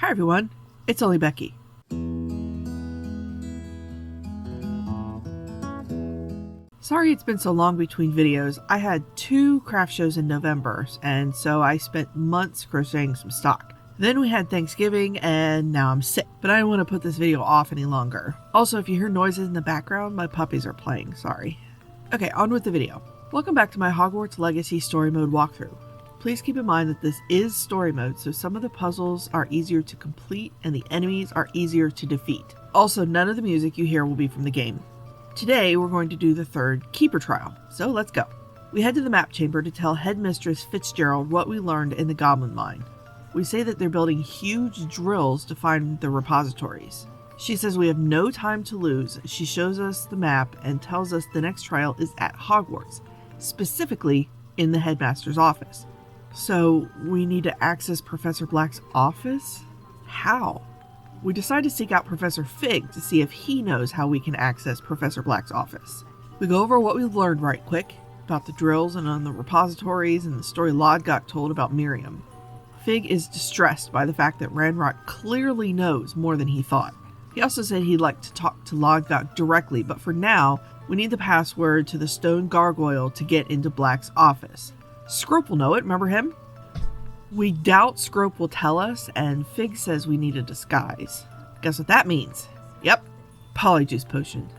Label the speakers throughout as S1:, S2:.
S1: Hi everyone, it's only Becky. Sorry it's been so long between videos. I had 2 craft shows in November, and so I spent months crocheting some stock. Then we had Thanksgiving, and now I'm sick, but I don't want to put this video off any longer. Also, if you hear noises in the background, my puppies are playing, sorry. Okay, on with the video. Welcome back to my Hogwarts Legacy Story Mode walkthrough. Please keep in mind that this is story mode, so some of the puzzles are easier to complete and the enemies are easier to defeat. Also, none of the music you hear will be from the game. Today, we're going to do the 3rd Keeper Trial, so let's go. We head to the map chamber to tell Headmistress Fitzgerald what we learned in the Goblin Mine. We say that they're building huge drills to find the repositories. She says we have no time to lose. She shows us the map and tells us the next trial is at Hogwarts, specifically in the headmaster's office. So we need to access Professor Black's office? How? We decide to seek out Professor Fig to see if he knows how we can access Professor Black's office. We go over what we've learned right quick, about the drills and on the repositories and the story Lod got told about Miriam. Fig is distressed by the fact that Ranrock clearly knows more than he thought. He also said he'd like to talk to Lodgok directly, but for now, we need the password to the stone gargoyle to get into Black's office. Scrope will know it, remember him? We doubt Scrope will tell us, and Fig says we need a disguise. Guess what that means? Yep, Polyjuice Potion.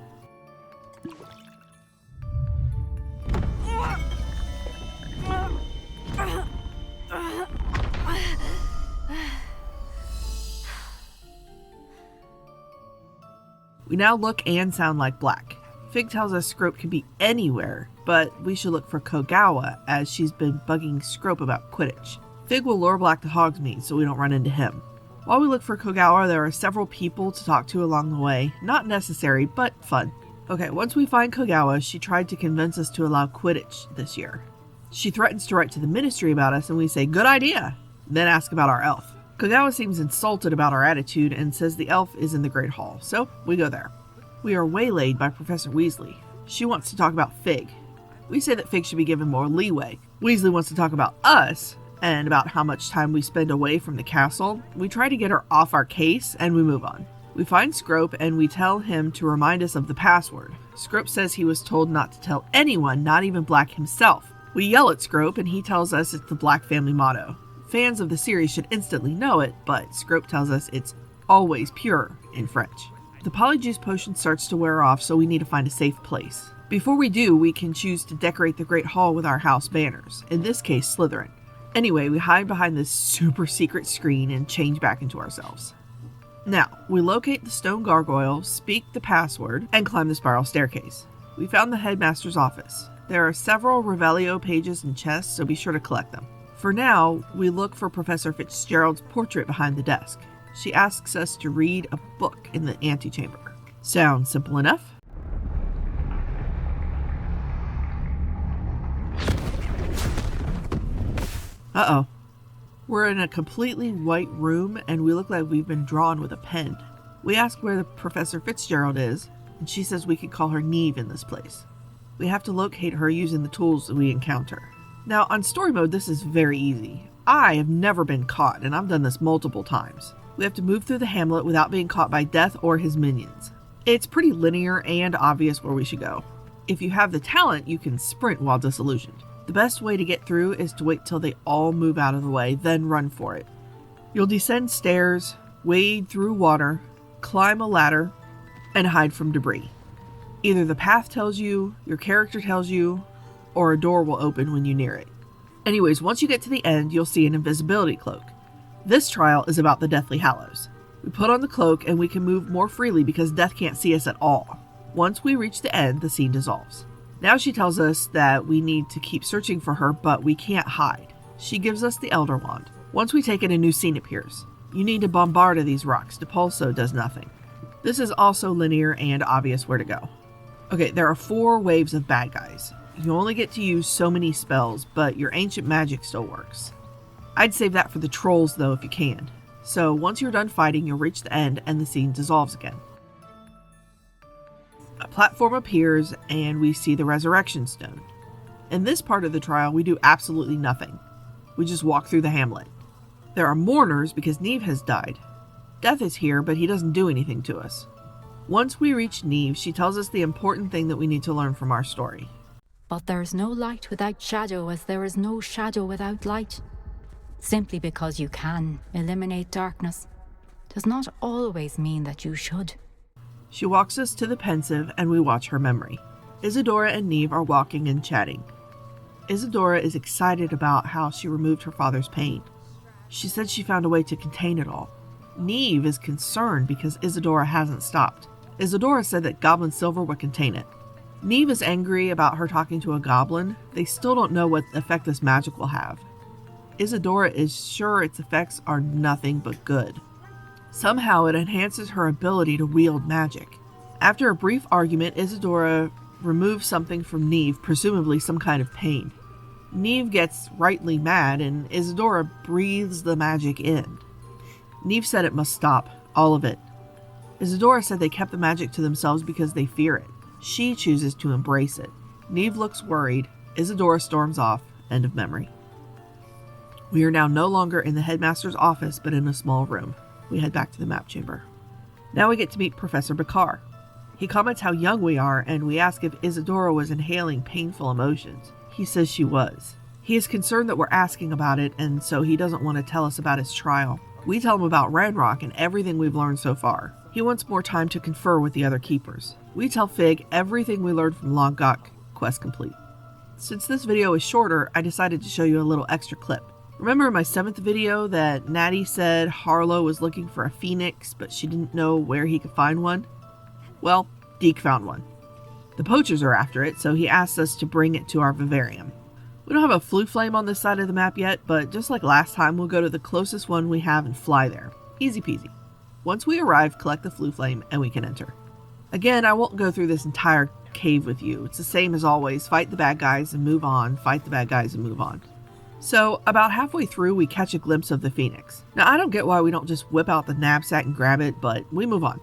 S1: We now look and sound like Black. Fig tells us Scrope can be anywhere, but we should look for Kogawa, as she's been bugging Scrope about Quidditch. Fig will lure Black to Hogsmeade so we don't run into him. While we look for Kogawa, there are several people to talk to along the way. Not necessary, but fun. Okay, once we find Kogawa, she tried to convince us to allow Quidditch this year. She threatens to write to the Ministry about us, and we say, good idea, then ask about our elf. Kogawa seems insulted about our attitude and says the elf is in the Great Hall, so we go there. We are waylaid by Professor Weasley. She wants to talk about Fig. We say that Fig should be given more leeway. Weasley wants to talk about us and about how much time we spend away from the castle. We try to get her off our case and we move on. We find Scrope and we tell him to remind us of the password. Scrope says he was told not to tell anyone, not even Black himself. We yell at Scrope and he tells us it's the Black family motto. Fans of the series should instantly know it, but Scrope tells us it's always pure in French. The Polyjuice Potion starts to wear off, so we need to find a safe place. Before we do, we can choose to decorate the Great Hall with our house banners, in this case Slytherin. Anyway, we hide behind this super secret screen and change back into ourselves. Now, we locate the stone gargoyle, speak the password, and climb the spiral staircase. We found the headmaster's office. There are several Revelio pages and chests, so be sure to collect them. For now, we look for Professor Fitzgerald's portrait behind the desk. She asks us to read a book in the antechamber. Sounds simple enough. Uh-oh. We're in a completely white room and we look like we've been drawn with a pen. We ask where the Professor Fitzgerald is, and she says we could call her Neve in this place. We have to locate her using the tools that we encounter. Now, on story mode, this is very easy. I have never been caught, and I've done this multiple times. We have to move through the hamlet without being caught by Death or his minions. It's pretty linear and obvious where we should go. If you have the talent, you can sprint while disillusioned. The best way to get through is to wait till they all move out of the way, then run for it. You'll descend stairs, wade through water, climb a ladder, and hide from debris. Either the path tells you, your character tells you, or a door will open when you near it. Anyways, once you get to the end, you'll see an invisibility cloak. This trial is about the Deathly Hallows. We put on the cloak and we can move more freely because Death can't see us at all. Once we reach the end, the scene dissolves. Now she tells us that we need to keep searching for her, but we can't hide. She gives us the Elder Wand. Once we take it, a new scene appears. You need to bombard these rocks. Depulso does nothing. This is also linear and obvious where to go. Okay, there are 4 waves of bad guys. You only get to use so many spells, but your ancient magic still works. I'd save that for the trolls though if you can. So once you're done fighting, you'll reach the end and the scene dissolves again. A platform appears and we see the Resurrection Stone. In this part of the trial, we do absolutely nothing. We just walk through the hamlet. There are mourners because Neve has died. Death is here, but he doesn't do anything to us. Once we reach Neve, she tells us the important thing that we need to learn from our story.
S2: But there is no light without shadow, as there is no shadow without light. Simply because you can eliminate darkness does not always mean that you should.
S1: She walks us to the pensive, and we watch her memory. Isadora and Neve are walking and chatting. Isadora is excited about how she removed her father's pain. She said she found a way to contain it all. Neve is concerned because Isadora hasn't stopped. Isadora said that goblin silver would contain it. Neve is angry about her talking to a goblin. They still don't know what effect this magic will have. Isadora is sure its effects are nothing but good. Somehow it enhances her ability to wield magic. After a brief argument, Isadora removes something from Neve, presumably some kind of pain. Neve gets rightly mad, and Isadora breathes the magic in. Neve said it must stop, all of it. Isadora said they kept the magic to themselves because they fear it. She chooses to embrace it. Neve looks worried. Isadora storms off. End of memory. We are now no longer in the headmaster's office, but in a small room. We head back to the map chamber. Now we get to meet Professor Bakar. He comments how young we are, and we ask if Isadora was inhaling painful emotions. He says she was. He is concerned that we're asking about it, and so he doesn't want to tell us about his trial. We tell him about Ranrock and everything we've learned so far. He wants more time to confer with the other keepers. We tell Fig everything we learned from Logok, quest complete. Since this video is shorter, I decided to show you a little extra clip. Remember in my 7th video that Natty said Harlow was looking for a phoenix, but she didn't know where he could find one? Well, Deke found one. The poachers are after it, so he asked us to bring it to our vivarium. We don't have a flue flame on this side of the map yet, but just like last time, we'll go to the closest one we have and fly there. Easy peasy. Once we arrive, collect the flue flame, and we can enter. Again, I won't go through this entire cave with you. It's the same as always. Fight the bad guys and move on. Fight the bad guys and move on. So, about halfway through, we catch a glimpse of the phoenix. Now, I don't get why we don't just whip out the knapsack and grab it, but we move on.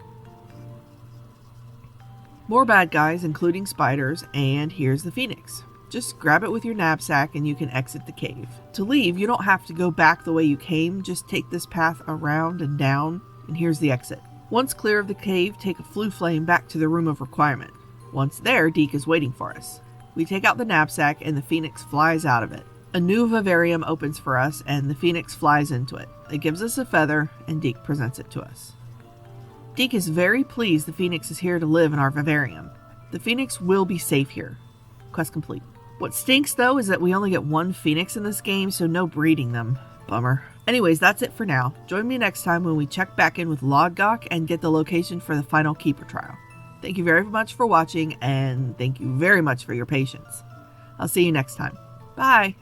S1: More bad guys, including spiders, and here's the phoenix. Just grab it with your knapsack and you can exit the cave. To leave, you don't have to go back the way you came. Just take this path around and down, and here's the exit. Once clear of the cave, take a flue flame back to the room of requirement. Once there, Deke is waiting for us. We take out the knapsack and the phoenix flies out of it. A new vivarium opens for us and the phoenix flies into it. It gives us a feather and Deke presents it to us. Deke is very pleased the phoenix is here to live in our vivarium. The phoenix will be safe here. Quest complete. What stinks though is that we only get one phoenix in this game, so no breeding them. Bummer. Anyways, that's it for now. Join me next time when we check back in with Logok and get the location for the final keeper trial. Thank you very much for watching, and thank you very much for your patience. I'll see you next time. Bye!